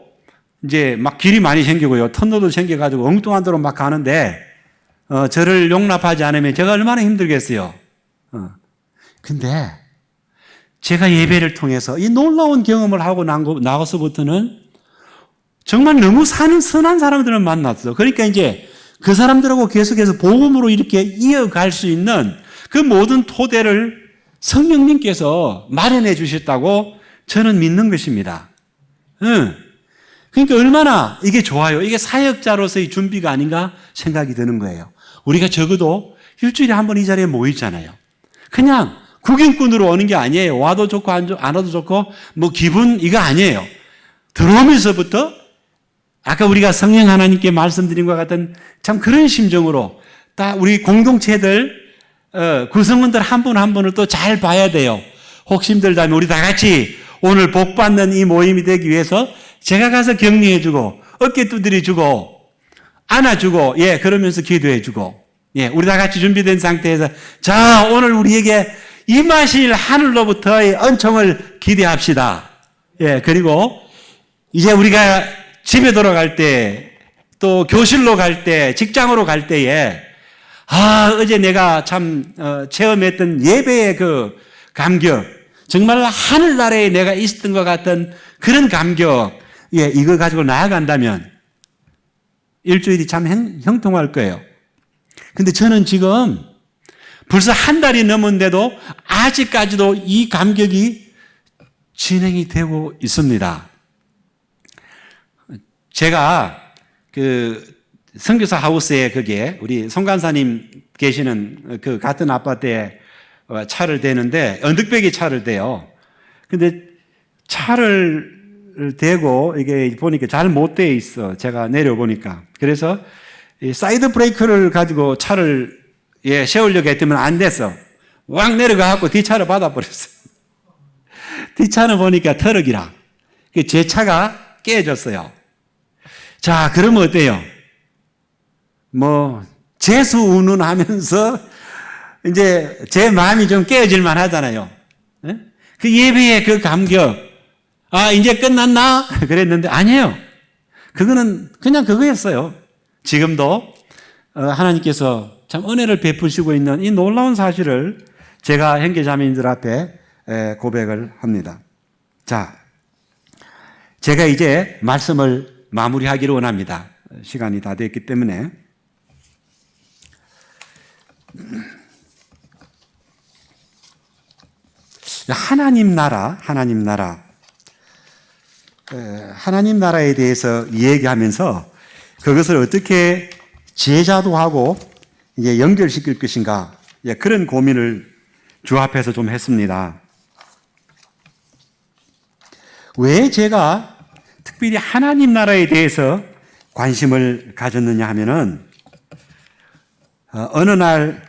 이제 막 길이 많이 생기고요. 터널도 생겨가지고 엉뚱한 데로 막 가는데 저를 용납하지 않으면 제가 얼마나 힘들겠어요. 근데 제가 예배를 통해서 이 놀라운 경험을 하고 나가서부터는 정말 너무 사는 선한 사람들을 만났어. 그러니까 이제 그 사람들하고 계속해서 복음으로 이렇게 이어갈 수 있는 그 모든 토대를 성령님께서 마련해 주셨다고 저는 믿는 것입니다. 그러니까 얼마나 이게 좋아요. 이게 사역자로서의 준비가 아닌가 생각이 드는 거예요. 우리가 적어도 일주일에 한 번 이 자리에 모이잖아요. 그냥 구경꾼으로 오는 게 아니에요. 와도 좋고 안 와도 좋고 뭐 기분 이거 아니에요. 들어오면서부터 아까 우리가 성령 하나님께 말씀드린 것 같은 참 그런 심정으로 딱 우리 공동체들 구성원들 한 분 한 분을 또 잘 봐야 돼요. 혹시 힘들다면 우리 다 같이 오늘 복 받는 이 모임이 되기 위해서 제가 가서 격려해주고 어깨 두드려주고 안아주고 그러면서 기도해주고 우리 다 같이 준비된 상태에서 자 오늘 우리에게 임하실 하늘로부터의 은총을 기대합시다. 그리고 이제 우리가 집에 돌아갈 때 또 교실로 갈 때 직장으로 갈 때에 어제 내가 참 체험했던 예배의 그 감격 정말 하늘나라에 내가 있었던 것 같은 그런 감격 이걸 가지고 나아간다면 일주일이 참 형통할 거예요. 근데 저는 지금 벌써 한 달이 넘었는데도 아직까지도 이 감격이 진행이 되고 있습니다. 제가 그 선교사 하우스에 그게 우리 송 간사님 계시는 그 같은 아파트에 차를 대는데 언덕배기 차를 대요. 근데 차를 대고 이게 보니까 잘 못 돼 있어. 제가 내려보니까. 그래서 이 사이드 브레이크를 가지고 차를 세우려고 했더니 안 됐어. 왕 내려가갖고 뒷차를 받아버렸어. 뒷차는 보니까 트럭이라. 제 차가 깨졌어요. 자, 그러면 어때요? 재수운운하면서 이제 제 마음이 좀 깨어질만 하잖아요. 그 예배의 그 감격. 이제 끝났나? 그랬는데 아니에요. 그거는 그냥 그거였어요. 지금도 하나님께서 참 은혜를 베푸시고 있는 이 놀라운 사실을 제가 형제자매님들 앞에 고백을 합니다. 자, 제가 이제 말씀을 마무리하기를 원합니다. 시간이 다 됐기 때문에. 하나님 나라에 대해서 이야기하면서 그것을 어떻게 제자도하고 이제 연결시킬 것인가, 그런 고민을 주 앞에서 좀 했습니다. 왜 제가 특별히 하나님 나라에 대해서 관심을 가졌느냐 하면은, 어느 날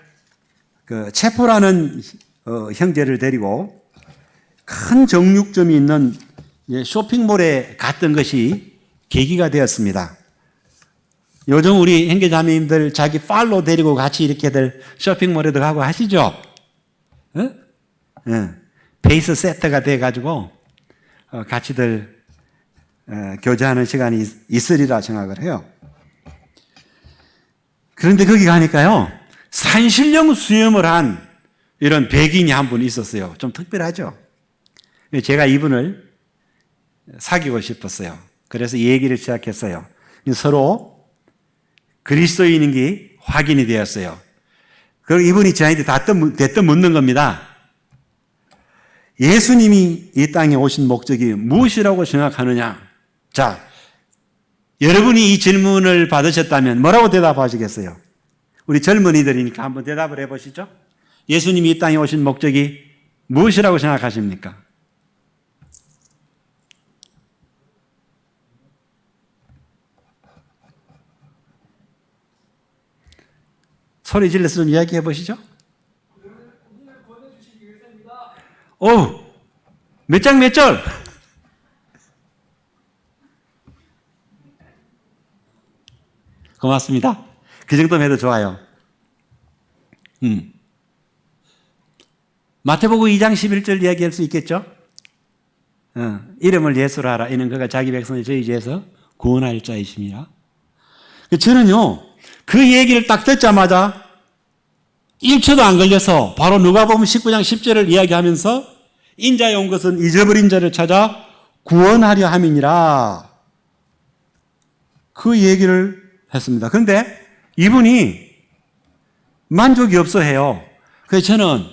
체포라는 형제를 데리고 큰 정육점이 있는 쇼핑몰에 갔던 것이 계기가 되었습니다. 요즘 우리 형제자매님들 자기 팔로 데리고 같이 이렇게들 쇼핑몰에도 가고 하시죠? 베이스 세트가 돼가지고 같이들 교제하는 시간이 있으리라 생각을 해요. 그런데 거기 가니까요, 산신령 수염을 한 이런 백인이 한 분 있었어요. 좀 특별하죠? 제가 이분을 사귀고 싶었어요. 그래서 이 얘기를 시작했어요. 서로 그리스도인인 게 확인이 되었어요. 그리고 이분이 저한테 대뜸 묻는 겁니다. 예수님이 이 땅에 오신 목적이 무엇이라고 생각하느냐? 자, 여러분이 이 질문을 받으셨다면 뭐라고 대답하시겠어요? 우리 젊은이들이니까 한번 대답을 해보시죠. 예수님이 이 땅에 오신 목적이 무엇이라고 생각하십니까? 소리 질러서 좀 이야기해 보시죠. 오, 몇 장 몇 절? 고맙습니다. 그 정도면 해도 좋아요. 마태복음 2장 11절 이야기할 수 있겠죠? 이름을 예수로 하라. 이는 그가 자기 백성을 저희 죄에서 구원할 자이심이라. 저는요, 그 얘기를 딱 듣자마자 1초도 안 걸려서 바로 누가복음 19장 10절을 이야기하면서 인자에 온 것은 잊어버린 자를 찾아 구원하려 함이니라. 그 얘기를 했습니다. 그런데 이분이 만족이 없어 해요. 그래서 저는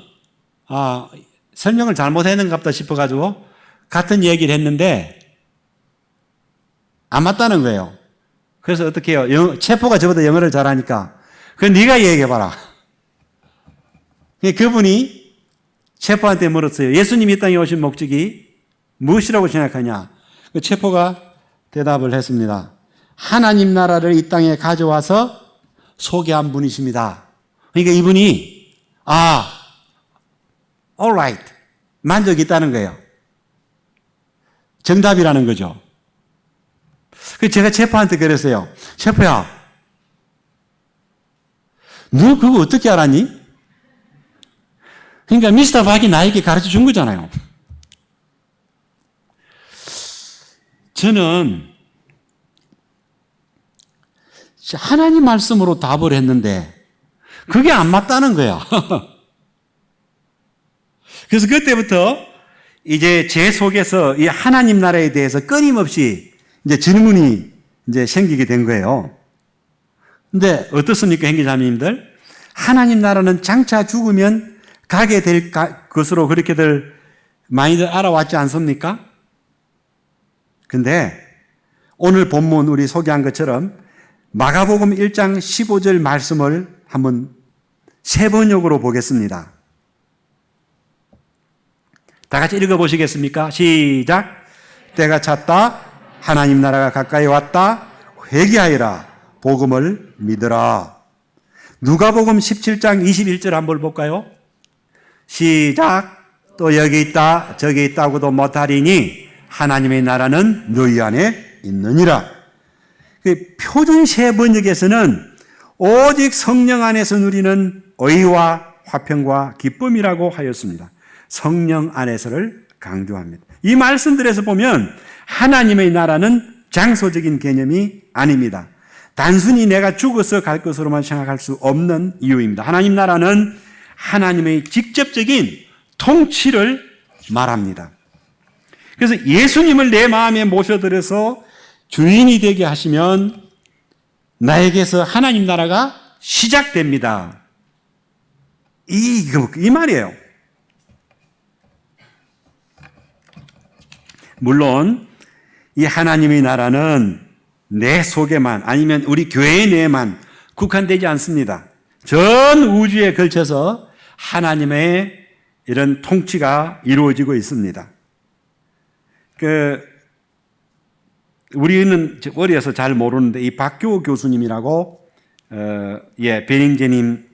설명을 잘못했는가 보다 싶어가지고 같은 얘기를 했는데 안 맞다는 거예요. 그래서 어떻게 해요? 체포가 저보다 영어를 잘하니까 네가 얘기해봐라. 그분이 체포한테 물었어요. 예수님이 이 땅에 오신 목적이 무엇이라고 생각하냐? 체포가 대답을 했습니다. 하나님 나라를 이 땅에 가져와서 소개한 분이십니다. 그러니까 이분이 alright, 만족이 있다는 거예요. 정답이라는 거죠. 그래서 제가 체포한테 그랬어요. 체포야, 너 그거 어떻게 알았니? 그러니까 미스터 박이 나에게 가르쳐 준 거잖아요. 저는 하나님 말씀으로 답을 했는데 그게 안 맞다는 거야. 그래서 그때부터 이제 제 속에서 이 하나님 나라에 대해서 끊임없이 이제 질문이 이제 생기게 된 거예요. 근데 어떻습니까, 형제자매님들? 하나님 나라는 장차 죽으면 가게 될 것으로 그렇게들 많이들 알아왔지 않습니까? 근데 오늘 본문 우리 소개한 것처럼 마가복음 1장 15절 말씀을 한번 세 번역으로 보겠습니다. 다 같이 읽어보시겠습니까? 시작. 때가 찼다. 하나님 나라가 가까이 왔다. 회개하여라. 복음을 믿으라. 누가복음 17장 21절 한번 볼까요? 시작. 또 여기 있다 저기 있다고도 못하리니 하나님의 나라는 너희 안에 있느니라. 표준 세 번역에서는 오직 성령 안에서 누리는 의와 화평과 기쁨이라고 하였습니다. 성령 안에서를 강조합니다. 이 말씀들에서 보면 하나님의 나라는 장소적인 개념이 아닙니다. 단순히 내가 죽어서 갈 것으로만 생각할 수 없는 이유입니다. 하나님 나라는 하나님의 직접적인 통치를 말합니다. 그래서 예수님을 내 마음에 모셔들여서 주인이 되게 하시면 나에게서 하나님 나라가 시작됩니다. 이 말이에요. 물론 이 하나님의 나라는 내 속에만 아니면 우리 교회 내에만 국한되지 않습니다. 전 우주에 걸쳐서 하나님의 이런 통치가 이루어지고 있습니다. 우리는 어려서 잘 모르는데 이 박교 교수님이라고 베닝제님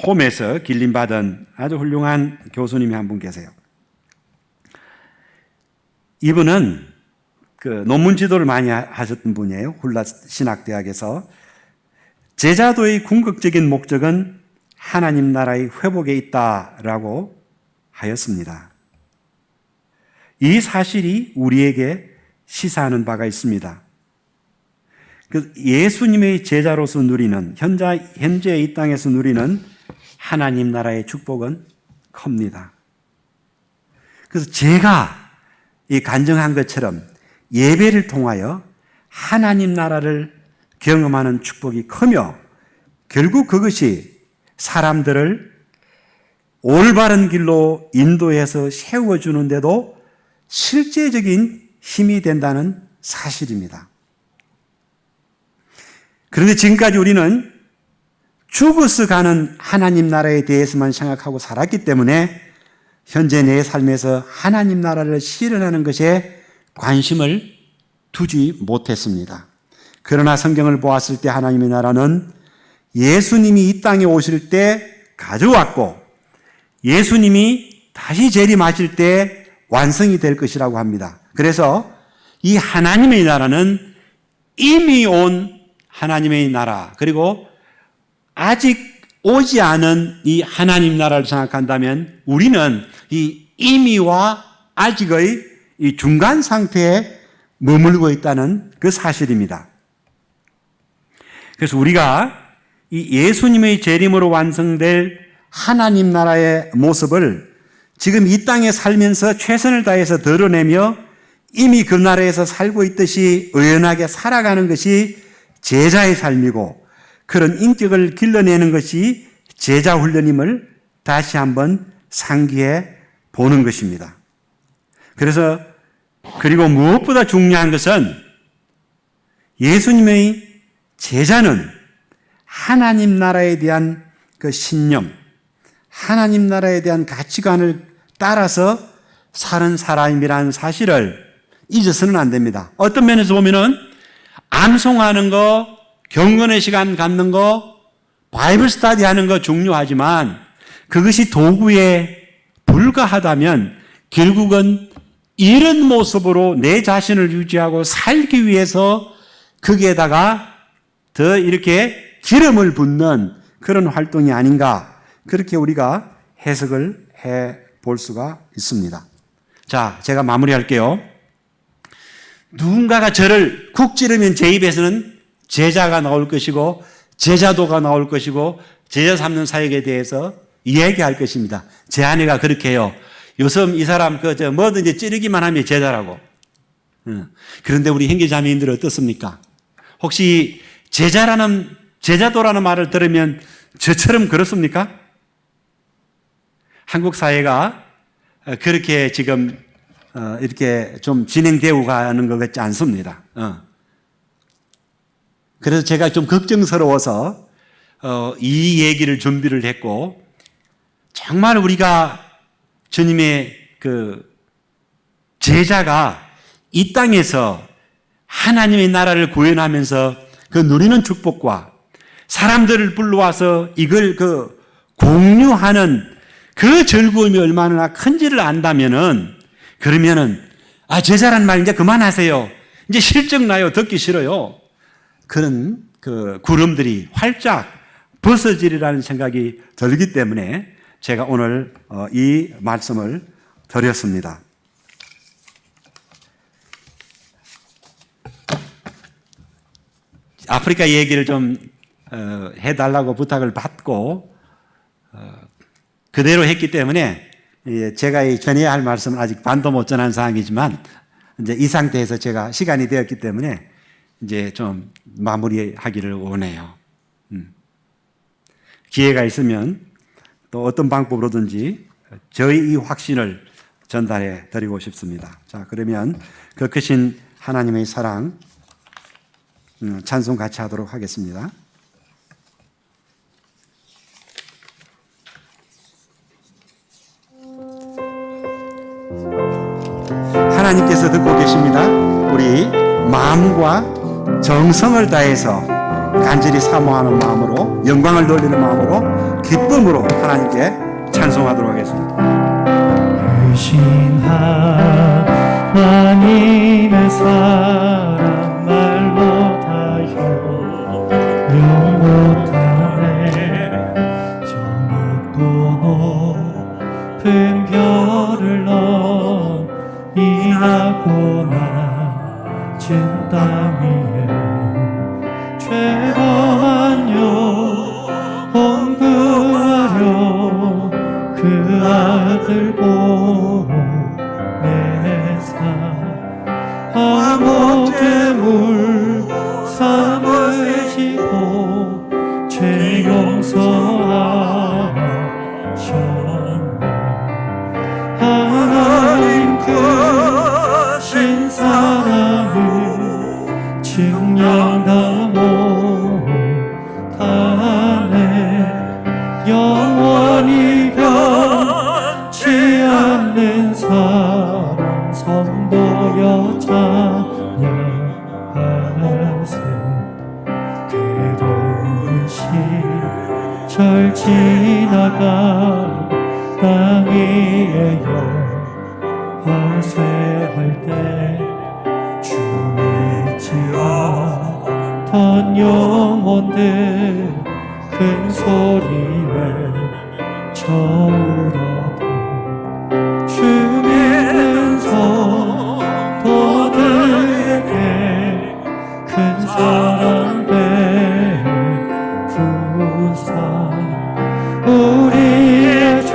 홈에서 길림받은 아주 훌륭한 교수님이 한 분 계세요. 이분은 논문 지도를 많이 하셨던 분이에요. 훌라 신학대학에서. 제자도의 궁극적인 목적은 하나님 나라의 회복에 있다라고 하였습니다. 이 사실이 우리에게 시사하는 바가 있습니다. 예수님의 제자로서 누리는 현재 이 땅에서 누리는 하나님 나라의 축복은 큽니다. 그래서 제가 간증한 것처럼 예배를 통하여 하나님 나라를 경험하는 축복이 크며 결국 그것이 사람들을 올바른 길로 인도해서 세워주는데도 실제적인 힘이 된다는 사실입니다. 그런데 지금까지 우리는 죽어서 가는 하나님 나라에 대해서만 생각하고 살았기 때문에 현재 내 삶에서 하나님 나라를 실현하는 것에 관심을 두지 못했습니다. 그러나 성경을 보았을 때 하나님의 나라는 예수님이 이 땅에 오실 때 가져왔고 예수님이 다시 재림하실 때 완성이 될 것이라고 합니다. 그래서 이 하나님의 나라는 이미 온 하나님의 나라, 그리고 아직 오지 않은 이 하나님 나라를 생각한다면 우리는 이 이미와 아직의 이 중간 상태에 머물고 있다는 그 사실입니다. 그래서 우리가 이 예수님의 재림으로 완성될 하나님 나라의 모습을 지금 이 땅에 살면서 최선을 다해서 드러내며 이미 그 나라에서 살고 있듯이 의연하게 살아가는 것이 제자의 삶이고 그런 인격을 길러내는 것이 제자 훈련임을 다시 한번 상기해 보는 것입니다. 그리고 무엇보다 중요한 것은 예수님의 제자는 하나님 나라에 대한 그 신념, 하나님 나라에 대한 가치관을 따라서 사는 사람이라는 사실을 잊어서는 안 됩니다. 어떤 면에서 보면은 암송하는 거, 경건의 시간 갖는 거, 바이블 스터디 하는 거 중요하지만 그것이 도구에 불과하다면 결국은 이런 모습으로 내 자신을 유지하고 살기 위해서 거기에다가 더 이렇게 기름을 붓는 그런 활동이 아닌가, 그렇게 우리가 해석을 해 볼 수가 있습니다. 자, 제가 마무리할게요. 누군가가 저를 쿡 찌르면 제 입에서는 제자가 나올 것이고 제자도가 나올 것이고 제자 삼는 사역에 대해서 이야기할 것입니다. 제 아내가 그렇게 해요. 요즘 이 사람 뭐든지 찌르기만 하면 제자라고. 그런데 우리 형제자매님들 어떻습니까? 혹시 제자도라는 말을 들으면 저처럼 그렇습니까? 한국 사회가 그렇게 지금 이렇게 좀 진행되고 가는 것 같지 않습니다. 그래서 제가 좀 걱정스러워서 이 얘기를 준비를 했고, 정말 우리가 주님의 그 제자가 이 땅에서 하나님의 나라를 구현하면서 그 누리는 축복과 사람들을 불러와서 이걸 공유하는 그 즐거움이 얼마나 큰지를 안다면은, 그러면은 제자란 말 이제 그만하세요. 이제 실적 나요. 듣기 싫어요. 그런 구름들이 활짝 벗어지리라는 생각이 들기 때문에 제가 오늘 이 말씀을 드렸습니다. 아프리카 얘기를 좀 해달라고 부탁을 받고 그대로 했기 때문에 예, 제가 전해야 할 말씀은 아직 반도 못 전한 상황이지만 이제 이 상태에서 제가 시간이 되었기 때문에 이제 좀 마무리하기를 원해요. 기회가 있으면 또 어떤 방법으로든지 저희 이 확신을 전달해 드리고 싶습니다. 자, 그러면 그 크신 하나님의 사랑 찬송 같이 하도록 하겠습니다. 하나님께서 듣고 계십니다. 우리 마음과 정성을 다해서 간절히 사모하는 마음으로, 영광을 돌리는 마음으로, 기쁨으로 하나님께 찬송하도록 하겠습니다. 크신 하나님의 사랑 말 못하여 영 못하네. 저 높고 높은 별을 넘이하고 낮은 땅 위에 죄범한 영혼 구하려 그 아들 보내사 암흑 괴물 삼으시고 죄 용서하셨네. 하나님 크신 사랑을 증명다 못하네. 영원히 변치 않는 사랑 성도여 찬양하세. 괴로운 시절 지나가 땅 위에 영화세할 때 주 믿지 않던 영혼들 큰 소리를 저울어도 주 믿는 성도들에게 큰 사랑 베푸사 우리의 죄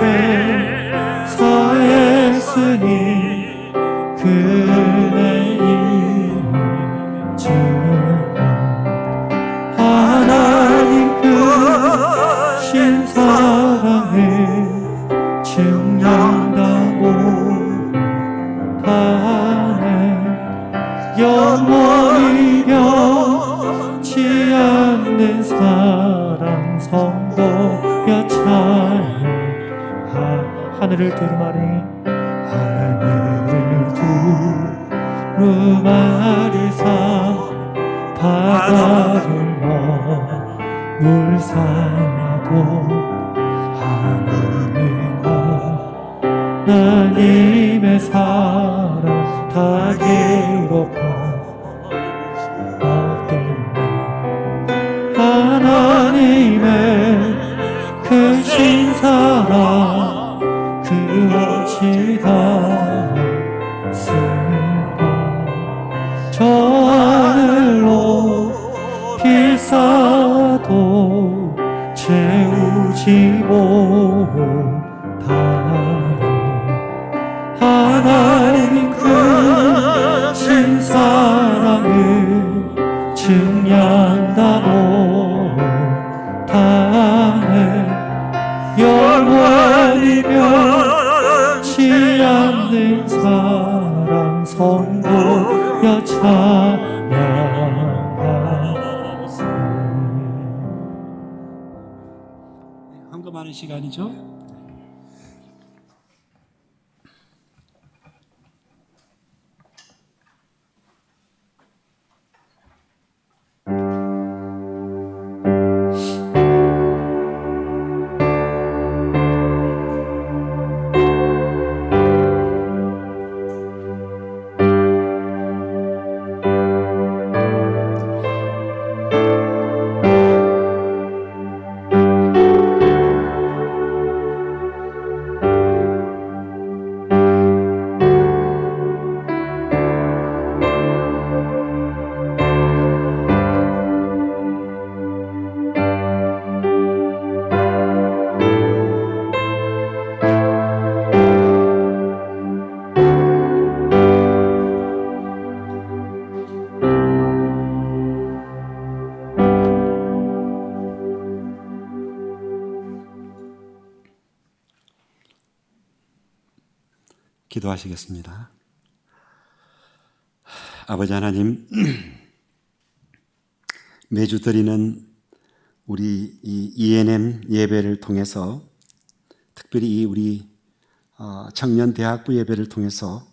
사했으니 그네 인증과 하나님 크신 사랑을 증명다 못하네. 영원히 변치 않는 사랑 성도여 찬양. 하늘을 두루마리 하늘을 두루마리사 바다를 물 삼아도 하나님의 하나님의 사랑 다 기록할 수 없겠네. 하나님의 크신 사랑 그 어찌 다 쓸까. 저 하늘로 비싸도 채우지 못하네. 하나님 크신 사랑을 증명다 못하네. 영원히 변치 않는 사랑 성도여 찬양하세. 헌금하는 시간이죠. 기도하시겠습니다. 아버지 하나님, 매주 드리는 우리 이 ENM 예배를 통해서, 특별히 우리 청년대학부 예배를 통해서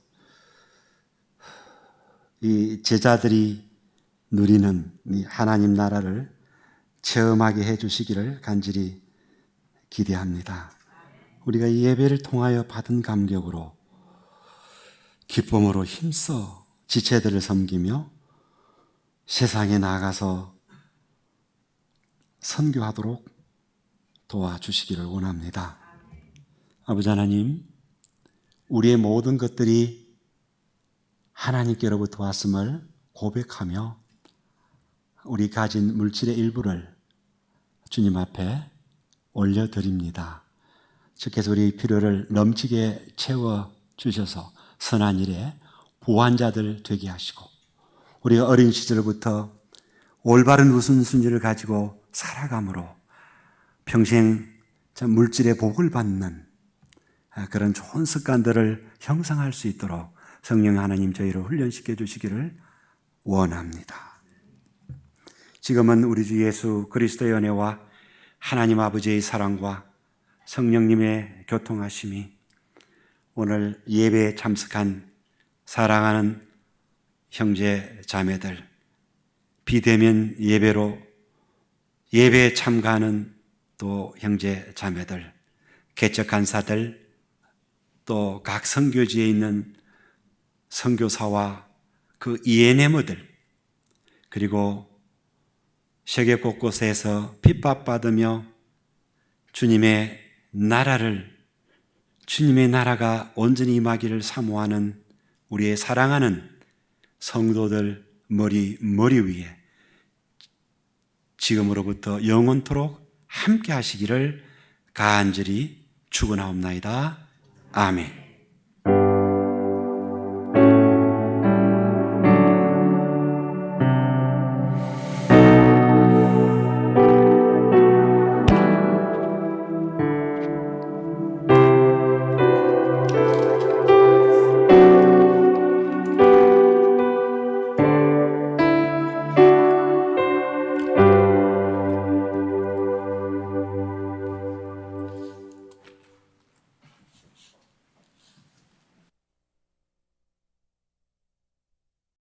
이 제자들이 누리는 이 하나님 나라를 체험하게 해주시기를 간절히 기대합니다. 우리가 이 예배를 통하여 받은 감격으로 기쁨으로 힘써 지체들을 섬기며 세상에 나가서 선교하도록 도와주시기를 원합니다. 아버지 하나님, 우리의 모든 것들이 하나님께로부터 왔음을 고백하며 우리 가진 물질의 일부를 주님 앞에 올려드립니다. 주께서 우리 필요를 넘치게 채워주셔서 선한 일에 부한 자들 되게 하시고, 우리가 어린 시절부터 올바른 우선순위를 가지고 살아감으로 평생 물질의 복을 받는 그런 좋은 습관들을 형성할 수 있도록 성령 하나님 저희를 훈련시켜 주시기를 원합니다. 지금은 우리 주 예수 그리스도의 은혜와 하나님 아버지의 사랑과 성령님의 교통하심이 오늘 예배에 참석한 사랑하는 형제 자매들, 비대면 예배로 예배에 참가하는 또 형제 자매들, 개척 간사들, 또 각 선교지에 있는 선교사와 그 ENM들, 그리고 세계 곳곳에서 핍박받으며 주님의 나라가 온전히 임하기를 사모하는 우리의 사랑하는 성도들 머리 위에 지금으로부터 영원토록 함께 하시기를 간절히 축원하옵나이다. 아멘.